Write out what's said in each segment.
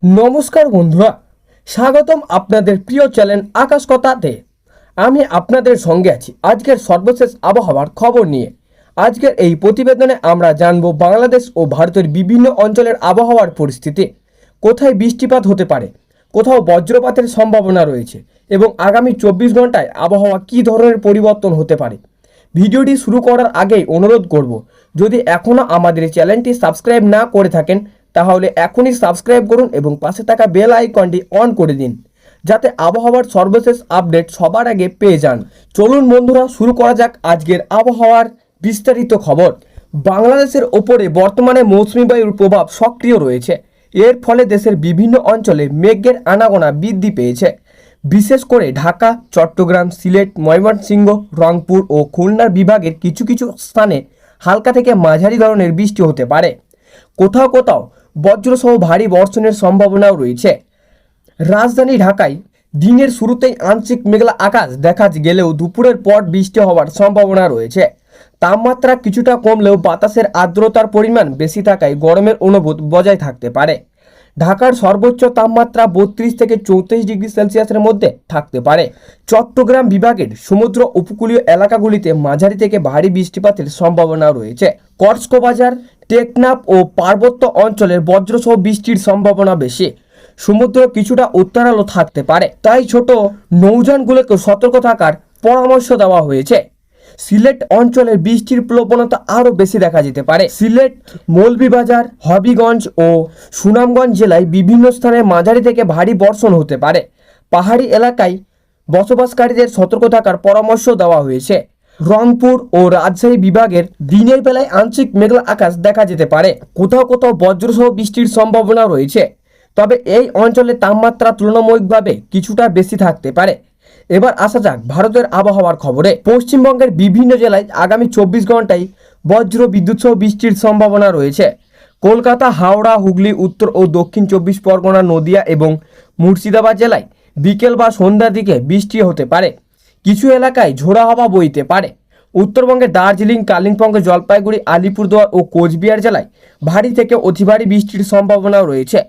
নমস্কার বন্ধুরা, স্বাগতম আপনাদের প্রিয় চ্যানেল আকাশ কথাতে। আমি আপনাদের সঙ্গে আছি আজকের সর্বশেষ আবহাওয়ার খবর নিয়ে। আজকের এই প্রতিবেদনে আমরা জানব বাংলাদেশ ও ভারতের বিভিন্ন অঞ্চলের আবহাওয়ার পরিস্থিতি, কোথায় বৃষ্টিপাত হতে পারে, কোথাও বজ্রপাতের সম্ভাবনা রয়েছে এবং আগামী 24 ঘন্টায় আবহাওয়া কী ধরনের পরিবর্তন হতে পারে। ভিডিওটি শুরু করার আগেই অনুরোধ করব, যদি এখনও আমাদের চ্যানেলটি সাবস্ক্রাইব না করে থাকেন তাহলে এখনই সাবস্ক্রাইব করুন এবং পাশে থাকা বেল আইকনটি অন করে দিন, যাতে আবহাওয়ার সর্বশেষ আপডেট সবার আগে পেয়ে যান। চলুন বন্ধুরা, শুরু করা যাক আজকের আবহাওয়ার বিস্তারিত খবর। বাংলাদেশের ওপরে বর্তমানে মৌসুমী বায়ুর প্রভাব সক্রিয় রয়েছে। এর ফলে দেশের বিভিন্ন অঞ্চলে মেঘের আনাগোনা বৃদ্ধি পেয়েছে। বিশেষ করে ঢাকা, চট্টগ্রাম, সিলেট, ময়মনসিংহ, রংপুর ও খুলনার বিভাগের কিছু কিছু স্থানে হালকা থেকে মাঝারি ধরনের বৃষ্টি হতে পারে। কোথাও কোথাও বজ্রসহ ভারী বর্ষণের সম্ভাবনাও রয়েছে। রাজধানী ঢাকায় দিনের শুরুতেই আংশিক মেঘলা আকাশ দেখা গেলেও দুপুরের পর বৃষ্টি হওয়ার সম্ভাবনা রয়েছে। তাপমাত্রা কিছুটা কমলেও বাতাসের আর্দ্রতার পরিমাণ বেশি থাকায় গরমের অনুভূত বজায় থাকতে পারে। ঢাকার সর্বোচ্চ তাপমাত্রা 32 থেকে 34 ডিগ্রি সেলসিয়াসের মধ্যে থাকতে পারে। চট্টগ্রাম বিভাগের সমুদ্র উপকূলীয় এলাকাগুলিতে মাঝারি থেকে ভারী বৃষ্টিপাতের সম্ভাবনা রয়েছে। কক্সবাজার, টেকনাফ ও পার্বত্য অঞ্চলের বজ্রসহ বৃষ্টির সম্ভাবনা বেশি। সমুদ্র কিছুটা উত্তালাও থাকতে পারে, তাই ছোট নৌযানগুলোকে সতর্ক থাকার পরামর্শ দেওয়া হয়েছে। সিলেট অঞ্চলের বৃষ্টির প্রবণতা আরও বেশি দেখা যেতে পারে। সিলেট, মৌলভীবাজার, হবিগঞ্জ ও সুনামগঞ্জ জেলায় বিভিন্ন স্থানে মাঝারি থেকে ভারী বর্ষণ হতে পারে। পাহাড়ি এলাকায় বসবাসকারীদের সতর্ক থাকার পরামর্শ দেওয়া হয়েছে। রংপুর ও রাজশাহী বিভাগের দিনের বেলায় আংশিক মেঘলা আকাশ দেখা যেতে পারে। কোথাও কোথাও বজ্রসহ বৃষ্টির সম্ভাবনা রয়েছে, তবে এই অঞ্চলে তাপমাত্রা তুলনামূলকভাবে কিছুটা বেশি থাকতে পারে। এবার আসা যাক ভারতের আবহাওয়ার খবরে। পশ্চিমবঙ্গের বিভিন্ন জেলায় আগামী 24 ঘন্টায় বজ্র বিদ্যুৎ সহ বৃষ্টির সম্ভাবনা রয়েছে। কলকাতা, হাওড়া, হুগলি, উত্তর ও দক্ষিণ 24 পরগনা, নদিয়া এবং মুর্শিদাবাদ জেলায় বিকেল বা সন্ধ্যার দিকে বৃষ্টি হতে পারে। কিছু এলাকায় ঝোড়ো হাওয়া বইতে পারে। উত্তরবঙ্গের দার্জিলিং, কালিম্পং, জলপাইগুড়ি, আলিপুরদুয়ার ও কোচবিহার জেলায় ভারী থেকে অতি ভারী বৃষ্টির সম্ভাবনাও রয়েছে।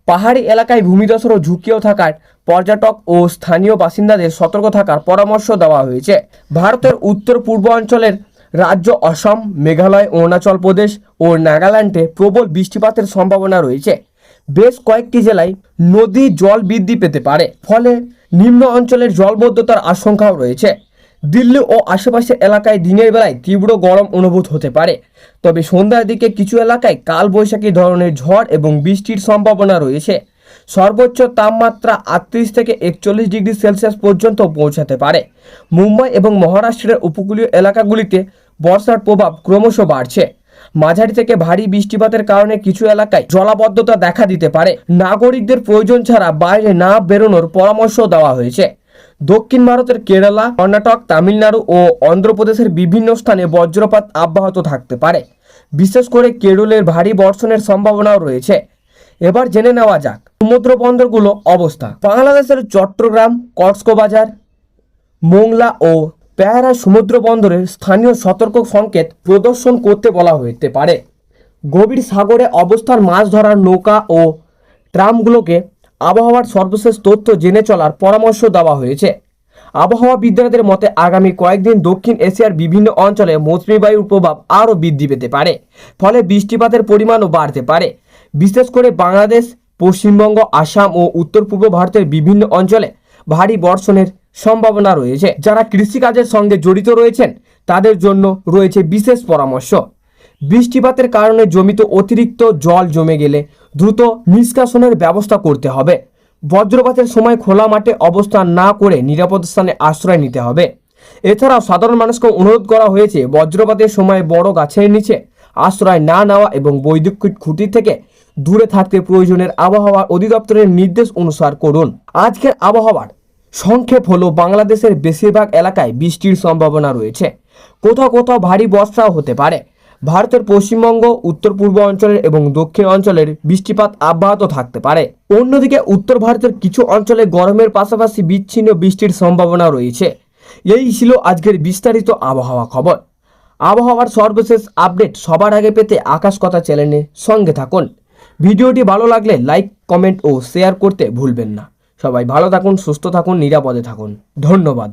পাহাড়ি এলাকায় ভূমিধসের ঝুঁকিও থাকায় পর্যটক ও স্থানীয় বাসিন্দাদের সতর্ক থাকার পরামর্শ দেওয়া হয়েছে। ভারতের উত্তর পূর্ব অঞ্চলের রাজ্য অসম, মেঘালয়, অরুণাচল প্রদেশ ও নাগাল্যান্ডে প্রবল বৃষ্টিপাতের সম্ভাবনা রয়েছে। বেশ কয়েকটি জেলায় নদী জল বৃদ্ধি পেতে পারে, ফলে নিম্ন অঞ্চলের জলবদ্ধতার আশঙ্কাও রয়েছে। দিল্লি ও আশেপাশের এলাকায় দিনের বেলায় তীব্র গরম অনুভূত হতে পারে, তবে সন্ধ্যার দিকে কিছু এলাকায় কালবৈশাখী ধরনের ঝড় এবং বৃষ্টির সম্ভাবনা রয়েছে। সর্বোচ্চ তাপমাত্রা 38 থেকে 41 ডিগ্রি সেলসিয়াস পর্যন্ত পৌঁছাতে পারে। মুম্বাই এবং মহারাষ্ট্রের উপকূলীয় এলাকাগুলিতে বর্ষার প্রভাব ক্রমশ বাড়ছে। মাঝারি থেকে ভারী বৃষ্টিপাতের কারণে কিছু এলাকায় জলাবদ্ধতা দেখা দিতে পারে। নাগরিকদের প্রয়োজন ছাড়া বাইরে না বেরোনোর পরামর্শ দেওয়া হয়েছে। দক্ষিণ ভারতের কেরালা, কর্ণাটক, তামিলনাড়ু ও অন্ধ্রপ্রদেশের বিভিন্ন স্থানে বজ্রপাত অব্যাহত থাকতে পারে। বিশেষ করে কেরলের ভারী বর্ষণের সম্ভাবনাও রয়েছে। এবার জেনে নেওয়া যাক সমুদ্র বন্দরগুলো অবস্থা। বাংলাদেশের চট্টগ্রাম, কক্সবাজার, মোংলা ও পেয়ারা সমুদ্র বন্দরের স্থানীয় সতর্ক সংকেত প্রদর্শন করতে বলা হতে পারে। গভীর সাগরে অবস্থান মাছ ধরার নৌকা ও ট্রামগুলোকে আবহাওয়ার সর্বশেষ তথ্য জেনে চলার পরামর্শ দেওয়া হয়েছে। আবহাওয়াবিদদের মতে আগামী কয়েকদিন দক্ষিণ এশিয়ার বিভিন্ন অঞ্চলে মৌসুমী বায়ুর প্রভাব আরও বৃদ্ধি পেতে পারে, ফলে বৃষ্টিপাতের পরিমাণও বাড়তে পারে। বিশেষ করে বাংলাদেশ, পশ্চিমবঙ্গ, আসাম ও উত্তর পূর্ব ভারতের বিভিন্ন অঞ্চলে ভারী বর্ষণের সম্ভাবনা রয়েছে। যারা কৃষিকাজের সঙ্গে জড়িত রয়েছেন তাদের জন্য রয়েছে বিশেষ পরামর্শ। বৃষ্টিপাতের কারণে জমিতে অতিরিক্ত জল জমে গেলে দ্রুত নিষ্কাশনের ব্যবস্থা করতে হবে। বজ্রপাতের সময় খোলা মাঠে অবস্থান না করে নিরাপদ স্থানে আশ্রয় নিতে হবে। এছাড়াও সাধারণ মানুষকে অনুরোধ করা হয়েছে বজ্রপাতের সময় বড় গাছের নিচে আশ্রয় না নেওয়া এবং বৈদ্যুতিক খুঁটি থেকে দূরে থাকতে প্রয়োজনের আবহাওয়া অধিদপ্তরের নির্দেশ অনুসার করুন। আজকের আবহাওয়ার সংক্ষেপ হলো বাংলাদেশের বেশিরভাগ এলাকায় বৃষ্টির সম্ভাবনা রয়েছে। কোথাও কোথাও ভারী বর্ষাও হতে পারে। ভারতের পশ্চিমবঙ্গ, উত্তর পূর্ব অঞ্চলের এবং দক্ষিণ অঞ্চলের বৃষ্টিপাত অব্যাহত থাকতে পারে। অন্যদিকে উত্তর ভারতের কিছু অঞ্চলে গরমের পাশাপাশি বিচ্ছিন্ন বৃষ্টির সম্ভাবনা রয়েছে। এই ছিল আজকের বিস্তারিত আবহাওয়া খবর। আবহাওয়ার সর্বশেষ আপডেট সবার আগে পেতে আকাশ কথা চ্যানেলে সঙ্গে থাকুন। ভিডিওটি ভালো লাগলে লাইক, কমেন্ট ও শেয়ার করতে ভুলবেন না। সবাই ভালো থাকুন, সুস্থ থাকুন, নিরাপদে থাকুন। ধন্যবাদ।